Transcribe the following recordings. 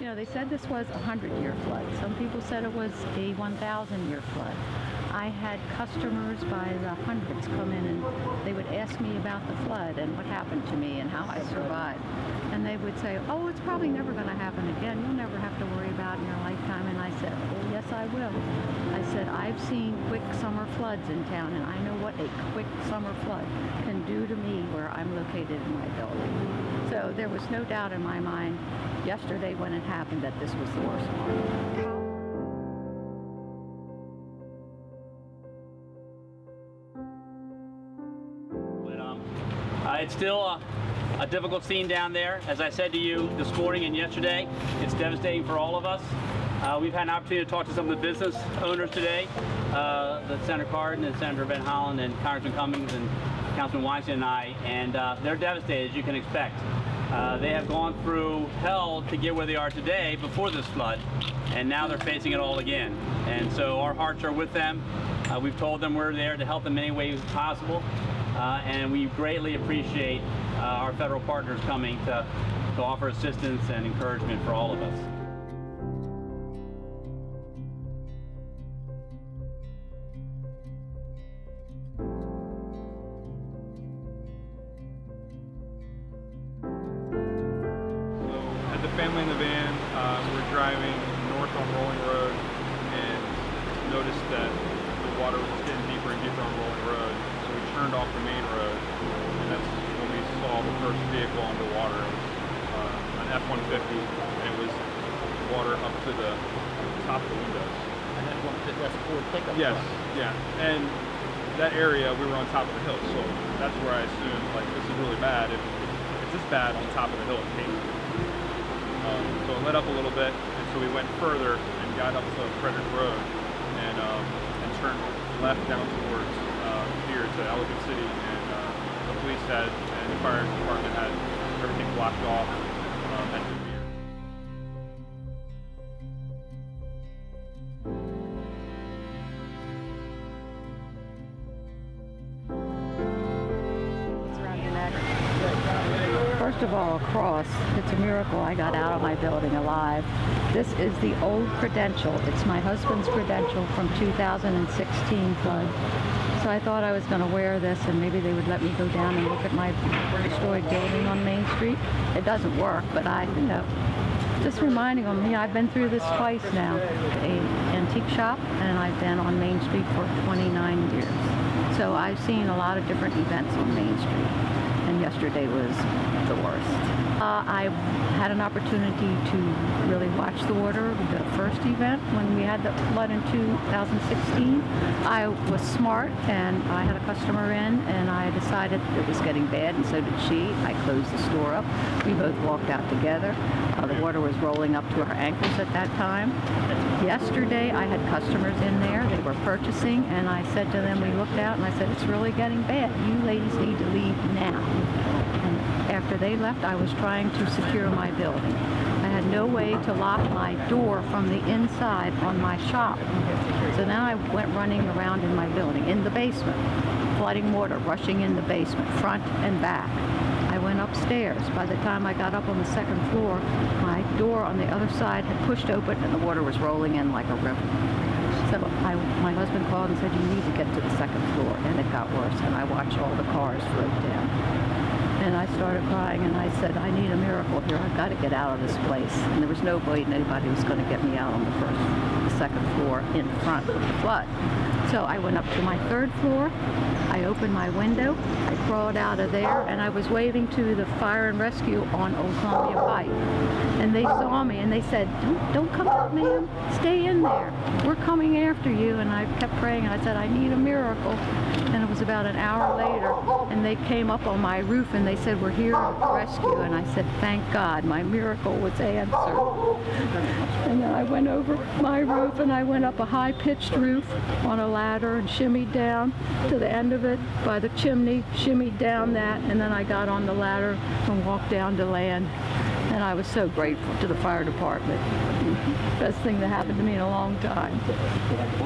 You know, they said this was a 100-year flood. Some people said it was a 1,000-year flood. I had customers by the hundreds come in and they would ask me about the flood and what happened to me and how I survived. And they would say, oh, it's probably never going to happen again. You'll never have to worry about it in your lifetime. And I said, oh, yes, I will. I said, I've seen quick summer floods in town, and I know what a quick summer flood can do to me where I'm located in my building. So there was no doubt in my mind yesterday when it happened that this was the worst one. It's still a difficult scene down there. As I said to you this morning and yesterday, it's devastating for all of us. We've had an opportunity to talk to some of the business owners today, Senator Cardin and Senator Van Hollen and Congressman Cummings and Councilman Weinstein and I, and they're devastated, as you can expect. They have gone through hell to get where they are today before this flood, and now they're facing it all again. And so our hearts are with them. We've told them we're there to help them in any way possible. And we greatly appreciate our federal partners coming to offer assistance and encouragement for all of us. So, as a family in the van, we're driving north on Rolling Road and noticed that the water was getting deeper and deeper on Rolling Road. Turned off the main road, and that's when we saw the first vehicle underwater. It was an F-150, and it was water up to the top of the windows. And that's a Ford pickup? Yes, yeah. And that area, we were on top of the hill, so that's where I assumed, like, this is really bad. If it's this bad on top of the hill, it can't. So it let up a little bit, and so we went further and got up to Frederick Road and turned left down towards here to Ellicott City, and the police had and the fire department had everything blocked off at the rear. What's around your neck? First of all, across, it's a miracle I got out of my building alive. This is the old credential. It's my husband's credential from 2016 flood. So I thought I was going to wear this and maybe they would let me go down and look at my destroyed building on Main Street. It doesn't work, but you know, just reminding them, I've been through this twice now. An antique shop, and I've been on Main Street for 29 years. So I've seen a lot of different events on Main Street, and yesterday was the worst. I had an opportunity to really watch the water, the first event when we had the flood in 2016. I was smart and I had a customer in and I decided it was getting bad, and so did she. I closed the store up. We both walked out together. The water was rolling up to our ankles at that time. Yesterday I had customers in there. They were purchasing, and I said to them, we looked out and I said, it's really getting bad. You ladies need to leave now. And after they left, I was trying to secure my building. I had no way to lock my door from the inside on my shop. So now I went running around in my building, in the basement, flooding water, rushing in the basement, front and back. I went upstairs. By the time I got up on the second floor, my door on the other side had pushed open and the water was rolling in like a river. So my husband called and said, you need to get to the second floor, and it got worse, and I watched all the cars float down. And I started crying, and I said, I need a miracle here. I've got to get out of this place. And there was nobody who was going to get me out on the second floor in front of the flood. So I went up to my third floor. I opened my window. I crawled out of there, and I was waving to the fire and rescue on Old Columbia Pike. And they saw me, and they said, don't come out, ma'am. Stay in there. We're coming after you. And I kept praying, and I said, I need a miracle. And it was about an hour later, and they came up on my roof, and they said, we're here to rescue. And I said, thank God, my miracle was answered. And then I went over my roof, and I went up a high-pitched roof on a ladder and shimmied down to the end of it by the chimney, shimmied down that, and then I got on the ladder and walked down to land. And I was so grateful to the fire department. Best thing that happened to me in a long time.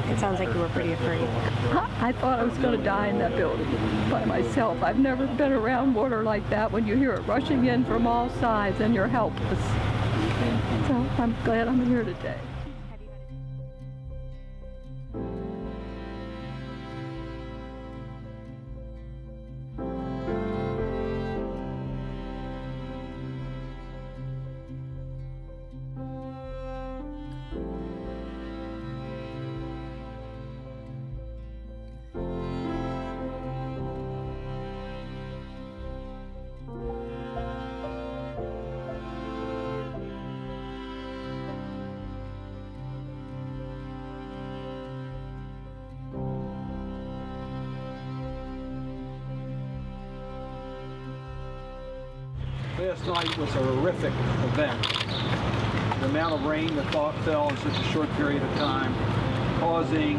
It sounds like you were pretty afraid. I thought I was going to die in that building by myself. I've never been around water like that when you hear it rushing in from all sides and you're helpless. Well, I'm glad I'm here today. Last night was a horrific event. The amount of rain that fell in such a short period of time, causing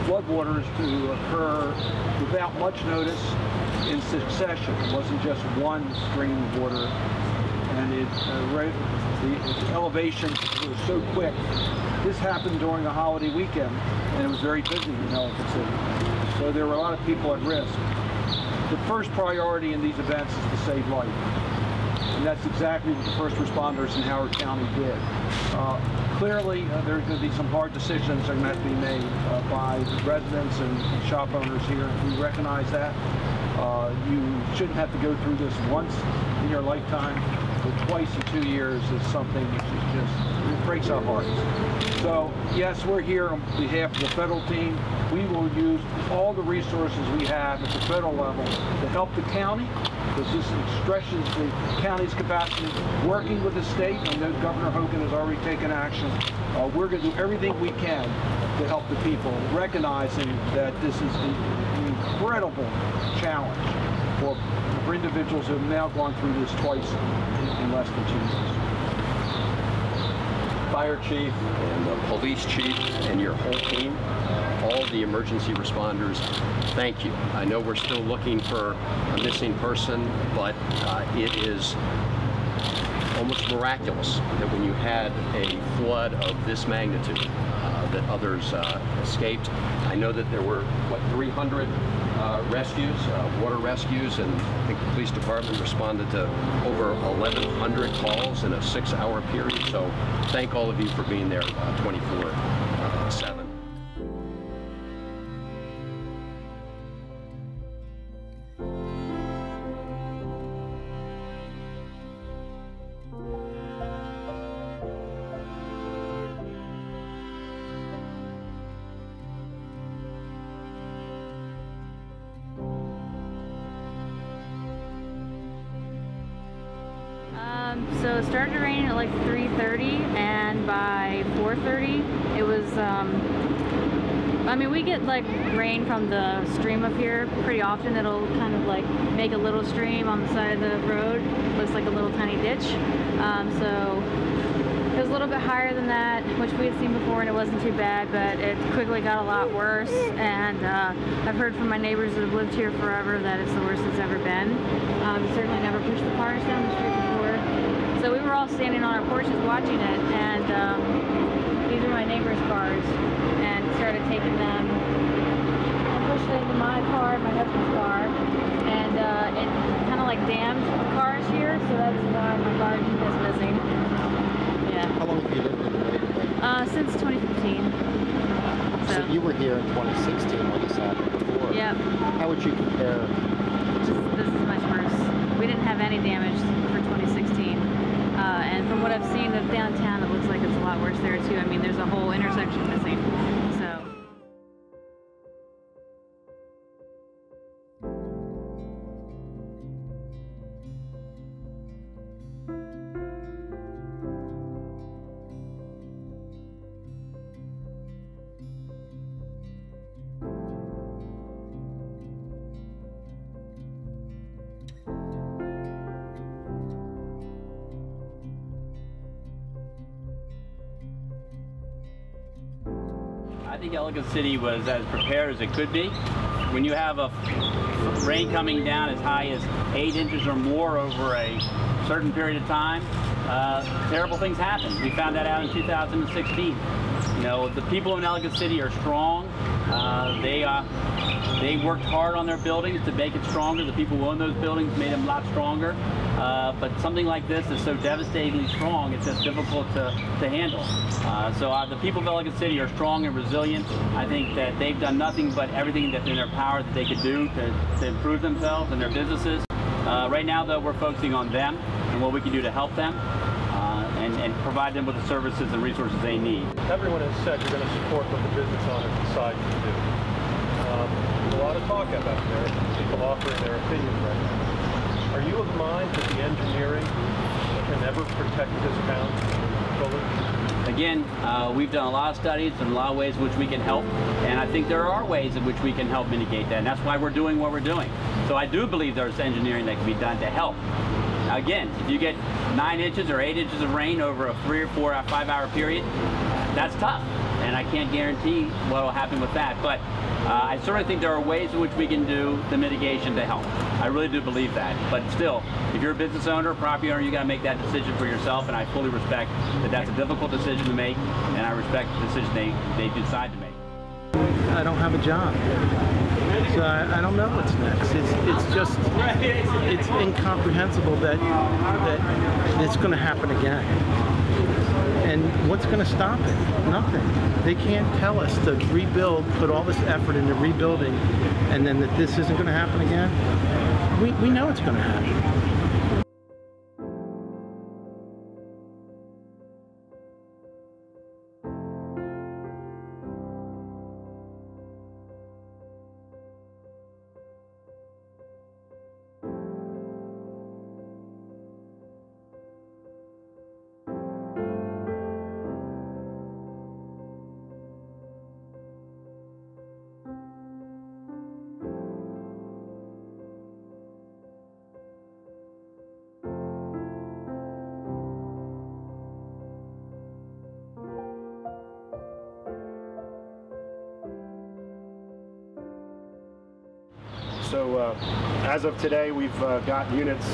floodwaters to occur without much notice in succession. It wasn't just one stream of water, and the elevation was so quick. This happened during a holiday weekend, and it was very busy in Ellicott City. So there were a lot of people at risk. The first priority in these events is to save life. And that's exactly what the first responders in Howard County did. Clearly, there's going to be some hard decisions that are going to have to be made by residents and shop owners here. We recognize that. You shouldn't have to go through this once in your lifetime, but twice in 2 years is something which is just, it breaks our hearts. So, yes, we're here on behalf of the federal team. We will use all the resources we have at the federal level to help the county, because this stretches the county's capacity, working with the state. I know Governor Hogan has already taken action. We're going to do everything we can to help the people, recognizing that this is an incredible challenge for individuals who have now gone through this twice in less than 2 years. Fire chief and the police chief and your whole team, all the emergency responders, thank you. I know we're still looking for a missing person, but it is almost miraculous that when you had a flood of this magnitude, that others escaped. I know that there were, what, 300 rescues, water rescues, and I think the police department responded to over 1,100 calls in a 6-hour period. So thank all of you for being there 24/7. So it started to rain at like 3:30, and by 4:30 it was, I mean, we get like rain from the stream up here pretty often. It'll kind of like make a little stream on the side of the road. Looks like a little tiny ditch. So it was a little bit higher than that, which we had seen before, and it wasn't too bad, but it quickly got a lot worse. And I've heard from my neighbors that have lived here forever that it's the worst it's ever been. Certainly never pushed the cars down the street before. So we were all standing on our porches watching it, and these are my neighbors' cars, and started taking them and pushed it into my car, my husband's car, and it kind of like dammed the cars here, so that's why my garden is missing. Yeah. How long have you lived in the neighborhood? Since 2015. So you were here in 2016 when this happened before. Yep. How would you compare? This is much worse. We didn't have any damage for 2016. And from what I've seen of downtown, it looks like it's a lot worse there too. I mean, there's a whole intersection missing. So. I think Ellicott City was as prepared as it could be. When you have a rain coming down as high as 8 inches or more over a certain period of time, terrible things happen. We found that out in 2016. You know, the people in Ellicott City are strong. They worked hard on their buildings to make it stronger. The people who own those buildings made them a lot stronger. But something like this is so devastatingly strong, it's just difficult to handle. So the people of Ellicott City are strong and resilient. I think that they've done nothing but everything that's in their power that they could do to improve themselves and their businesses. Right now, though, we're focusing on them and what we can do to help them and provide them with the services and resources they need. Everyone has said you're going to support what the business owners decide to do. There's a lot of talk out there, people offering their opinions right now. Are you of the mind that the engineering can ever protect this town fully? Again, we've done a lot of studies and a lot of ways in which we can help, and I think there are ways in which we can help mitigate that, and that's why we're doing what we're doing. So I do believe there's engineering that can be done to help. Now again, if you get 9 inches or 8 inches of rain over a 3 or 4 or 5 hour period, that's tough, and I can't guarantee what will happen with that, but I certainly think there are ways in which we can do the mitigation to help. I really do believe that, but still, if you're a business owner, property owner, you got to make that decision for yourself, and I fully respect that that's a difficult decision to make, and I respect the decision they decide to make. I don't have a job, so I don't know what's next. It's incomprehensible that it's going to happen again. And what's going to stop it? Nothing. They can't tell us to rebuild, put all this effort into rebuilding, and then that this isn't going to happen again. We know it's going to happen. So as of today, we've got units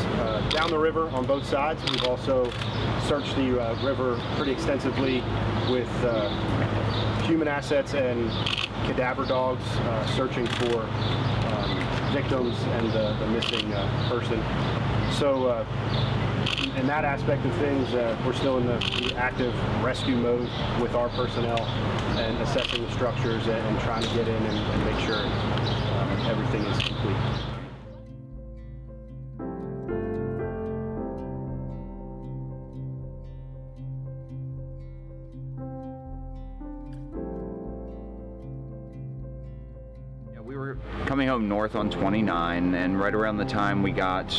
down the river on both sides. We've also searched the river pretty extensively with human assets and cadaver dogs searching for victims and the missing person. So in that aspect of things, we're still in the active rescue mode with our personnel and assessing the structures and trying to get in and make sure everything is complete. We were coming home north on 29, and right around the time we got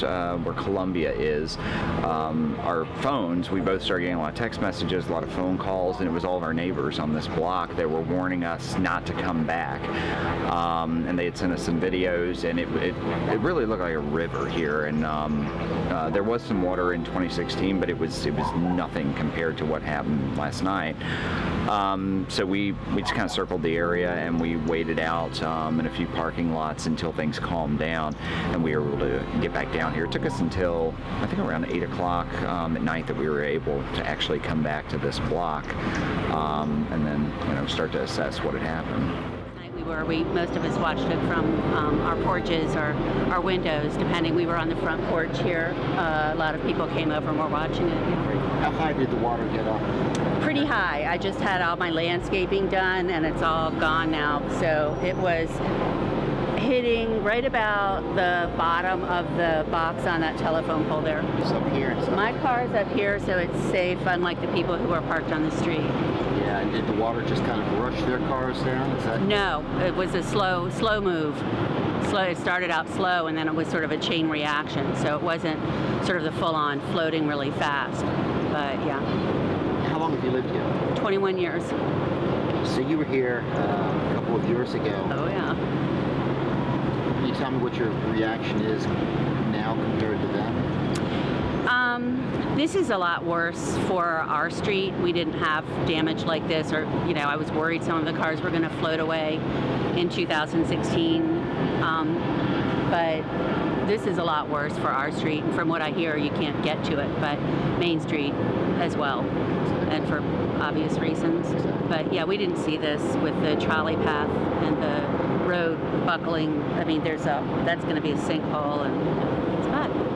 where Columbia is, our phones, we both started getting a lot of text messages, a lot of phone calls, and it was all of our neighbors on this block that were warning us not to come back. And they had sent us some videos, and it really looked like a river here, and there was some water in 2016, but it was nothing compared to what happened last night. So we just kind of circled the area, and we waited out in a few parking lots until things calmed down, and we were able to get back down here. It took us until I think around 8 o'clock at night that we were able to actually come back to this block, and then start to assess what had happened. Most of us watched it from our porches or our windows, depending. We were on the front porch here. A lot of people came over and were watching it. How high did the water get up? Pretty high. I just had all my landscaping done, and it's all gone now. So it was hitting right about the bottom of the box on that telephone pole there. It's up here. My car's up here, so it's safe, unlike the people who are parked on the street. Yeah, and did the water just kind of rush their cars down? Is that... No, it was a slow move. It started out slow, and then it was sort of a chain reaction. So it wasn't sort of the full-on floating really fast. But yeah. How long have you lived here? 21 years. So you were here a couple of years ago. Oh yeah. Can you tell me what your reaction is now compared to then? This is a lot worse for our street. We didn't have damage like this, or I was worried some of the cars were going to float away in 2016. But this is a lot worse for our street, and from what I hear, you can't get to it. But Main Street as well, and for obvious reasons. But yeah, we didn't see this with the trolley path and the road buckling. I mean, that's going to be a sinkhole, and it's bad.